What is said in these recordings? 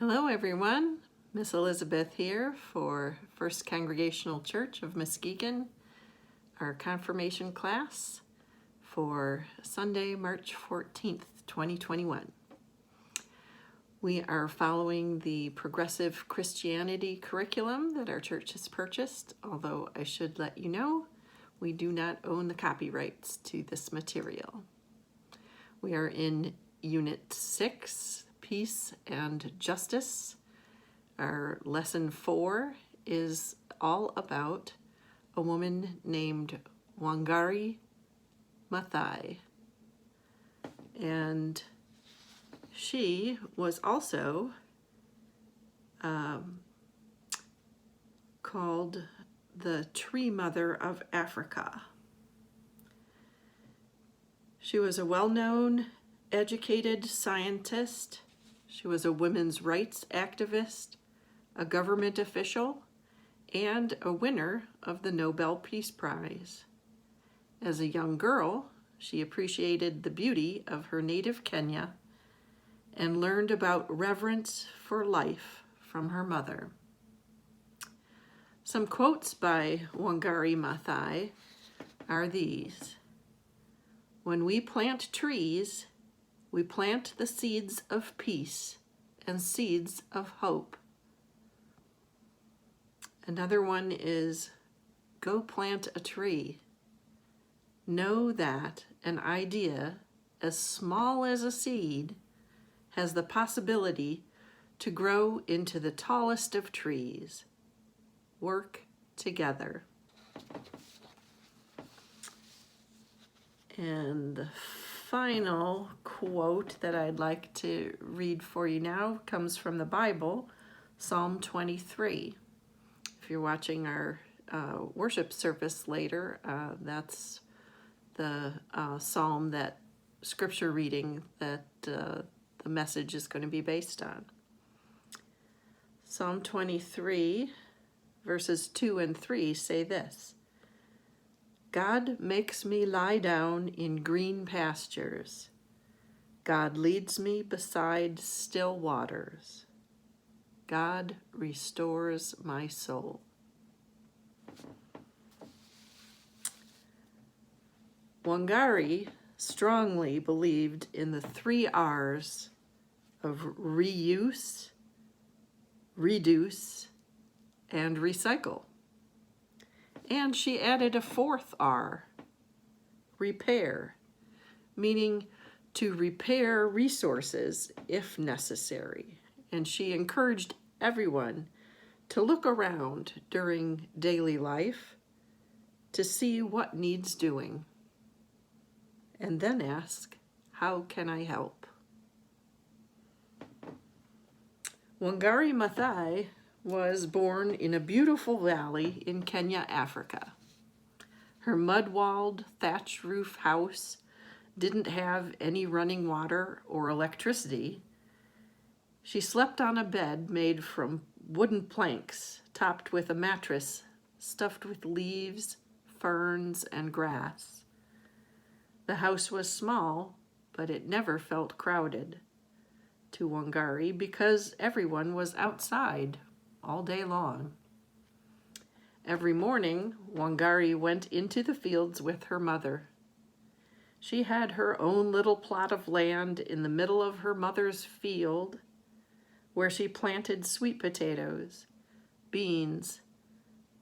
Hello everyone, Miss Elizabeth here for First Congregational Church of Muskegon, our confirmation class for Sunday, March 14th, 2021. We are following the Progressive Christianity curriculum that our church has purchased, although I should let you know we do not own the copyrights to this material. We are in Unit 6, Peace and Justice. Our lesson 4 is all about a woman named Wangari Maathai. And she was also called the Tree Mother of Africa. She was a well-known, educated scientist. She was a women's rights activist, a government official, and a winner of the Nobel Peace Prize. As a young girl, she appreciated the beauty of her native Kenya and learned about reverence for life from her mother. Some quotes by Wangari Maathai are these: "When we plant trees, we plant the seeds of peace and seeds of hope." Another one is, "Go plant a tree. Know that an idea as small as a seed has the possibility to grow into the tallest of trees. Work together." And the final quote that I'd like to read for you now comes from the Bible, Psalm 23. If you're watching our worship service later, that's the psalm, that scripture reading that the message is going to be based on. Psalm 23, verses 2 and 3 say this: "God makes me lie down in green pastures. God leads me beside still waters. God restores my soul." Wangari strongly believed in the 3 R's of reuse, reduce, and recycle. And she added a 4th R, repair, meaning to repair resources if necessary. And she encouraged everyone to look around during daily life to see what needs doing, and then ask, how can I help? Wangari Maathai was born in a beautiful valley in Kenya, Africa. Her mud-walled, thatch-roof house didn't have any running water or electricity. She slept on a bed made from wooden planks, topped with a mattress stuffed with leaves, ferns, and grass. The house was small, but it never felt crowded to Wangari because everyone was outside all day long. Every morning, Wangari went into the fields with her mother. She had her own little plot of land in the middle of her mother's field where she planted sweet potatoes, beans,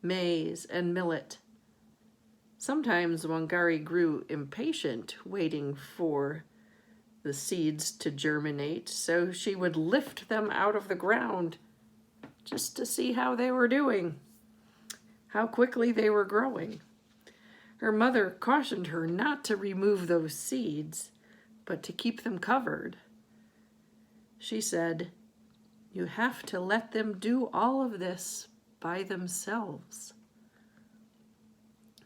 maize, and millet. Sometimes Wangari grew impatient waiting for the seeds to germinate, so she would lift them out of the ground just to see how they were doing, how quickly they were growing. Her mother cautioned her not to remove those seeds, but to keep them covered. She said, "You have to let them do all of this by themselves.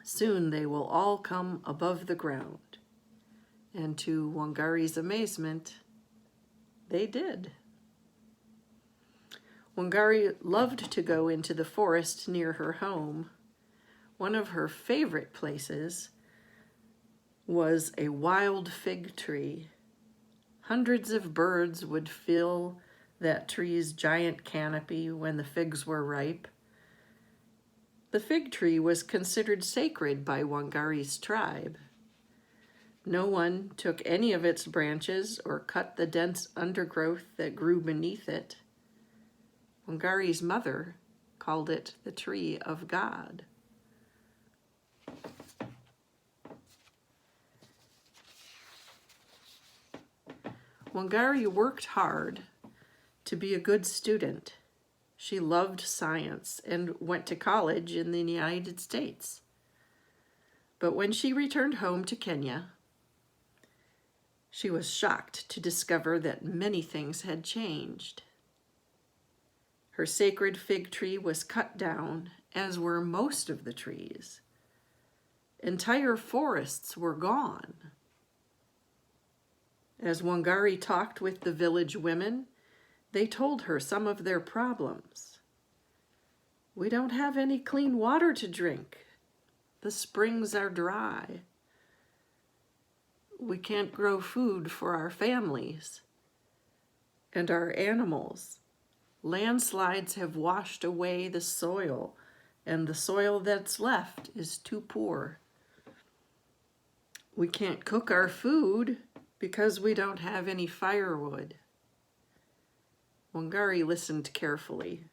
Soon they will all come above the ground." And to Wangari's amazement, they did. Wangari loved to go into the forest near her home. One of her favorite places was a wild fig tree. Hundreds of birds would fill that tree's giant canopy when the figs were ripe. The fig tree was considered sacred by Wangari's tribe. No one took any of its branches or cut the dense undergrowth that grew beneath it. Wangari's mother called it the tree of God. Wangari worked hard to be a good student. She loved science and went to college in the United States. But when she returned home to Kenya, she was shocked to discover that many things had changed. Her sacred fig tree was cut down, as were most of the trees. Entire forests were gone. As Wangari talked with the village women, they told her some of their problems. We don't have any clean water to drink. The springs are dry. We can't grow food for our families and our animals. Landslides have washed away the soil, and the soil that's left is too poor. We can't cook our food because we don't have any firewood. Wangari listened carefully.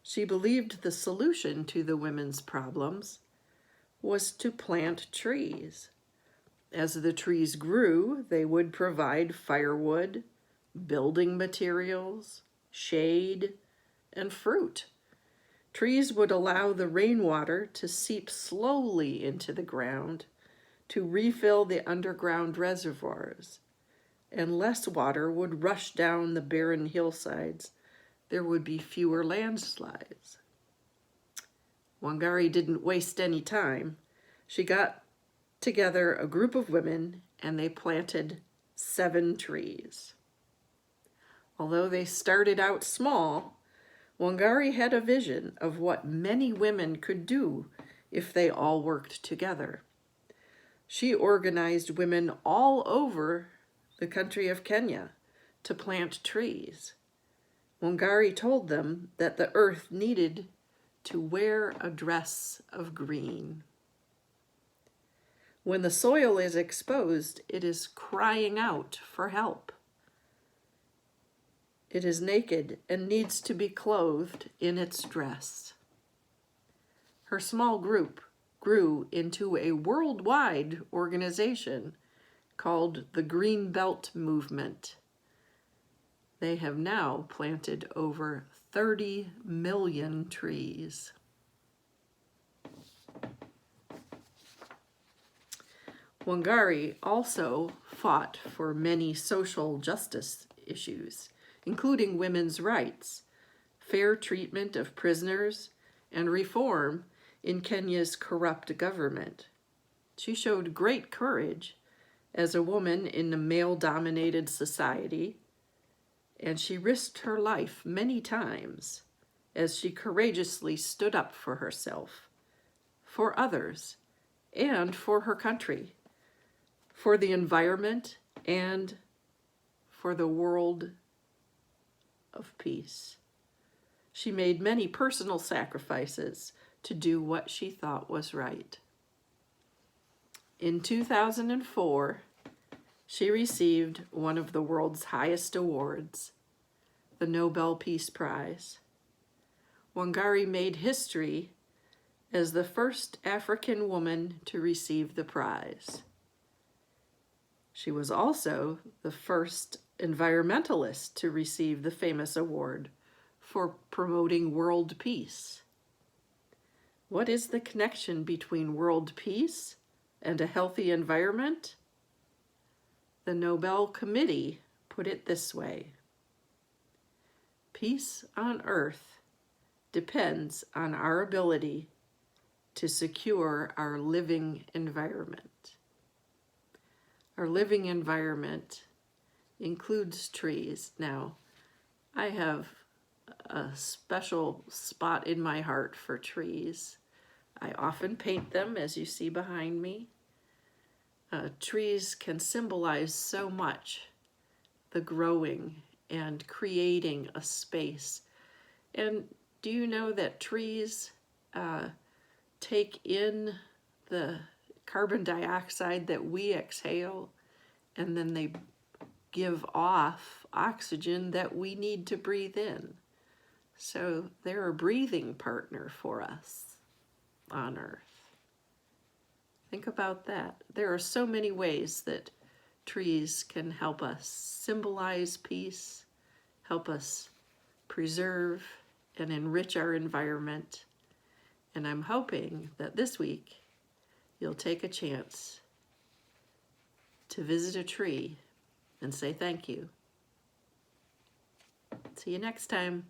She believed the solution to the women's problems was to plant trees. As the trees grew, they would provide firewood, building materials, shade, and fruit. Trees would allow the rainwater to seep slowly into the ground to refill the underground reservoirs, and less water would rush down the barren hillsides. There would be fewer landslides. Wangari didn't waste any time. She got together a group of women and they planted 7 trees. Although they started out small, Wangari had a vision of what many women could do if they all worked together. She organized women all over the country of Kenya to plant trees. Wangari told them that the earth needed to wear a dress of green. When the soil is exposed, it is crying out for help. It is naked and needs to be clothed in its dress. Her small group grew into a worldwide organization called the Green Belt Movement. They have now planted over 30 million trees. Wangari also fought for many social justice issues, including women's rights, fair treatment of prisoners, and reform in Kenya's corrupt government. She showed great courage as a woman in a male-dominated society, and she risked her life many times as she courageously stood up for herself, for others, and for her country, for the environment, and for the world of peace. She made many personal sacrifices to do what she thought was right. In 2004, she received one of the world's highest awards, the Nobel Peace Prize. Wangari made history as the first African woman to receive the prize. She was also the first environmentalist to receive the famous award for promoting world peace. What is the connection between world peace and a healthy environment? The Nobel Committee put it this way: peace on earth depends on our ability to secure our living environment. Our living environment includes trees. Now, I have a special spot in my heart for trees. I often paint them, as you see behind me. Trees can symbolize so much: the growing and creating a space. And do you know that trees take in the carbon dioxide that we exhale, and then they give off oxygen that we need to breathe in? So they're a breathing partner for us on Earth. Think about that. There are so many ways that trees can help us symbolize peace, help us preserve and enrich our environment. And I'm hoping that this week you'll take a chance to visit a tree and say thank you. See you next time.